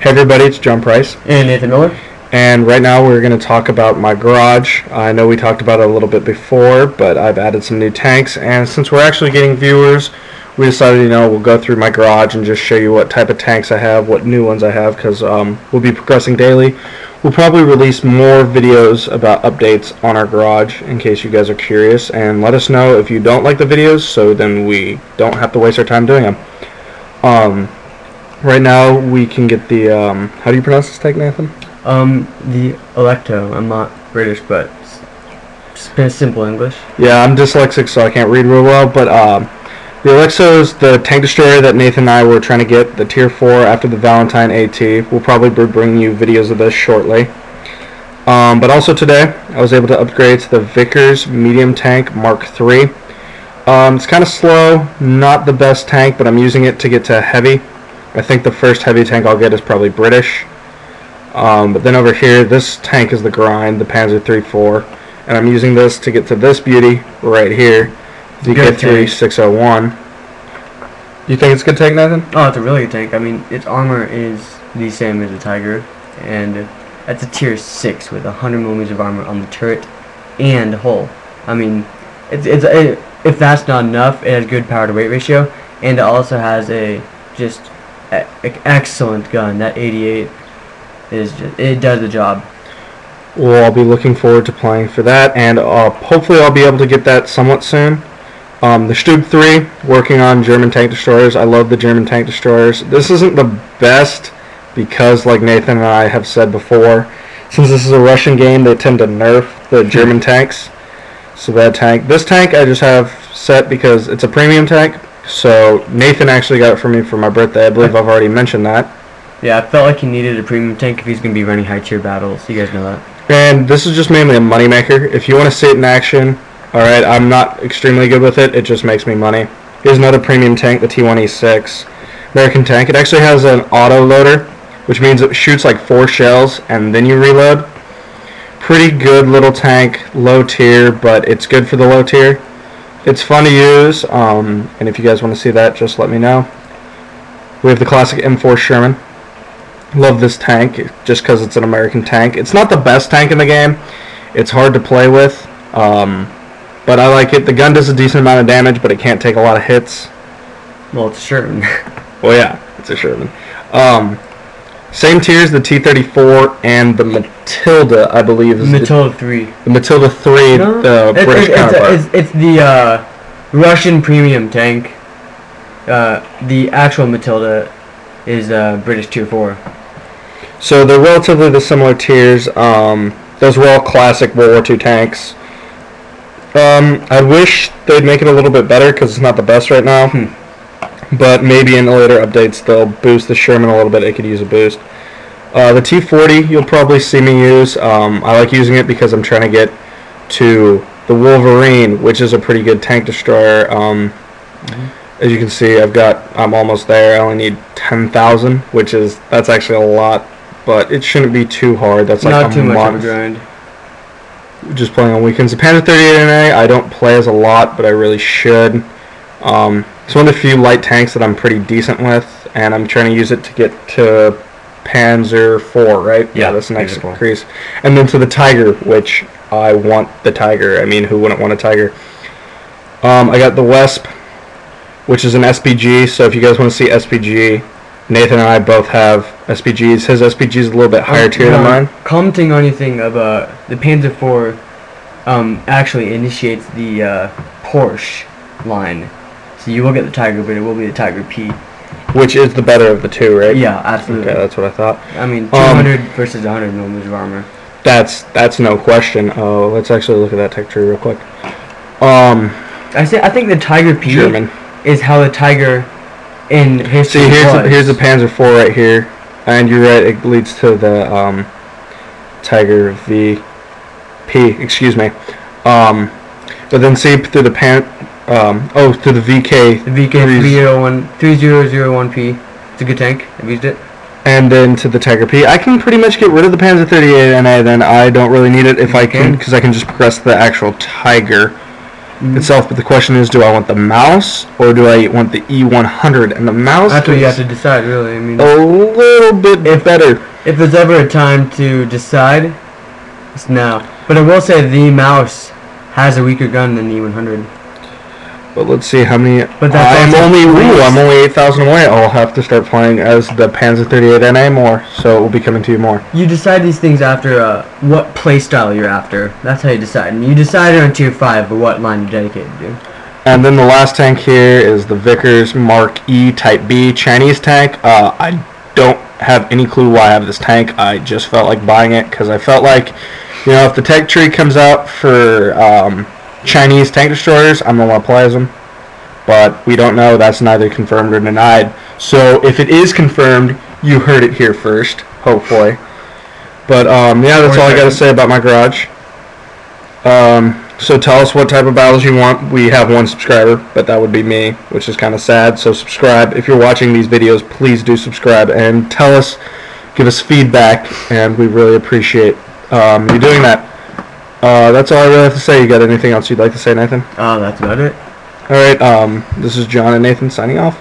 Hey everybody, it's John Price. And Nathan Miller. And right now we're going to talk about my garage. I know we talked about it a little bit before, but I've added some new tanks. And since we're actually getting viewers, we decided, we'll go through my garage and just show you what type of tanks I have, what new ones I have, because we'll be progressing daily. We'll probably release more videos about updates on our garage in case you guys are curious. And let us know if you don't like the videos, so then we don't have to waste our time doing them. Right now we can get the, how do you pronounce this tank, Nathan? The Electo. I'm not British, but it's simple English. Yeah, I'm dyslexic, so I can't read real well, but the Electo is the tank destroyer that Nathan and I were trying to get, the Tier 4 after the Valentine AT. We'll probably be bringing you videos of this shortly. But also today, I was able to upgrade to the Vickers Medium Tank Mark III. It's kind of slow, not the best tank, but I'm using it to get to heavy. I think the first heavy tank I'll get is probably British. But then over here, this tank is the grind, the Panzer III-4. And I'm using this to get to this beauty right here, VK3 601. Do you think it's a good tank, Nathan? Oh, it's a really good tank. I mean, its armor is the same as the Tiger. And that's a Tier 6 with 100 millimeters of armor on the turret and hull. I mean, if that's not enough, it has good power to weight ratio. And it also has a excellent gun. That 88 it does the job. Well, I'll be looking forward to playing for that, and hopefully I'll be able to get that somewhat soon. The Stug 3, working on German tank destroyers. I love the German tank destroyers. This isn't the best because, like Nathan and I have said before, since this is a Russian game, they tend to nerf the German tanks. It's a bad tank. This tank I just have set because it's a premium tank. So Nathan actually got it for me for my birthday. I believe I've already mentioned that. Yeah, I felt like he needed a premium tank if he's going to be running high tier battles. You guys know that. And this is just mainly a moneymaker. If you want to see it in action, alright, I'm not extremely good with it. It just makes me money. Here's another premium tank, the T1E6 American tank. It actually has an auto loader, which means it shoots like 4 shells and then you reload. Pretty good little tank, low tier, but it's good for the low tier. It's fun to use, and if you guys want to see that, just let me know. We have the classic M4 Sherman. Love this tank, just because it's an American tank. It's not the best tank in the game. It's hard to play with, but I like it. The gun does a decent amount of damage, but it can't take a lot of hits. Well, it's a Sherman. Well, yeah, it's a Sherman. Same tier as the T-34 and the Matilda, I believe. Is Matilda 3. The Matilda 3, no? the British counterpart. It's the Russian premium tank. The actual Matilda is British Tier 4. So they're relatively the similar tiers. Those were all classic World War II tanks. I wish they'd make it a little bit better because it's not the best right now. But maybe in the later updates they'll boost the Sherman a little bit. It could use a boost. The T-40 you'll probably see me use. I like using it because I'm trying to get to the Wolverine, which is a pretty good tank destroyer. As you can see, I'm almost there. I only need 10,000, that's actually a lot, but it shouldn't be too hard. That's like not a too month. much of a grind. Just playing on weekends. The Panzer 38NA I don't play as a lot, but I really should. It's one of the few light tanks that I'm pretty decent with, and I'm trying to use it to get to Panzer 4, right? Yeah, that's the next increase. And then to the Tiger, which I want the Tiger. I mean, who wouldn't want a Tiger? I got the Wesp, which is an SPG, so if you guys want to see SPG, Nathan and I both have SPGs. His SPG is a little bit higher tier than mine. Commenting on anything about the Panzer IV actually initiates the Porsche line. So you will get the Tiger, but it will be the Tiger P. Which is the better of the two, right? Yeah, absolutely. Okay, that's what I thought. I mean, 200 versus 100 millimeters of armor. That's no question. Oh, let's actually look at that tech tree real quick. I think the Tiger P German is how the Tiger in history See, was. here's the Panzer IV right here, and you're right, it leads to the Tiger VP, excuse me. But then see through the through the VK. The VK 3001P. It's a good tank. I've used it. And then to the Tiger P. I can pretty much get rid of the Panzer 38NA, then I don't really need it if I can, because I can just progress the actual Tiger. itself, but the question is, do I want the mouse or do I want the E100? And the mouse That's what you have is to decide, really. I mean, a little bit better. if there's ever a time to decide, it's now. But I will say the mouse has a weaker gun than the E100. But let's see how many. But that's I'm only 8,000 away. I'll have to start playing as the Panzer 38 NA more, so it will be coming to you more. You decide these things after what playstyle you're after. That's how you decide. And you decide on tier 5 or what line you're dedicated to. And then the last tank here is the Vickers Mark E Type B Chinese tank. I don't have any clue why I have this tank. I just felt like buying it because I felt like, if the tech tree comes out for Chinese tank destroyers, I'm going to want to play as them. But we don't know. That's neither confirmed or denied. So if it is confirmed, you heard it here first, hopefully. But yeah, that's all I got to say about my garage. So tell us what type of battles you want. We have one subscriber, but that would be me, which is kind of sad. So subscribe. If you're watching these videos, please do subscribe and tell us, give us feedback, and we really appreciate you doing that. That's all I really have to say. You got anything else you'd like to say, Nathan? That's about it. All right. This is John and Nathan signing off.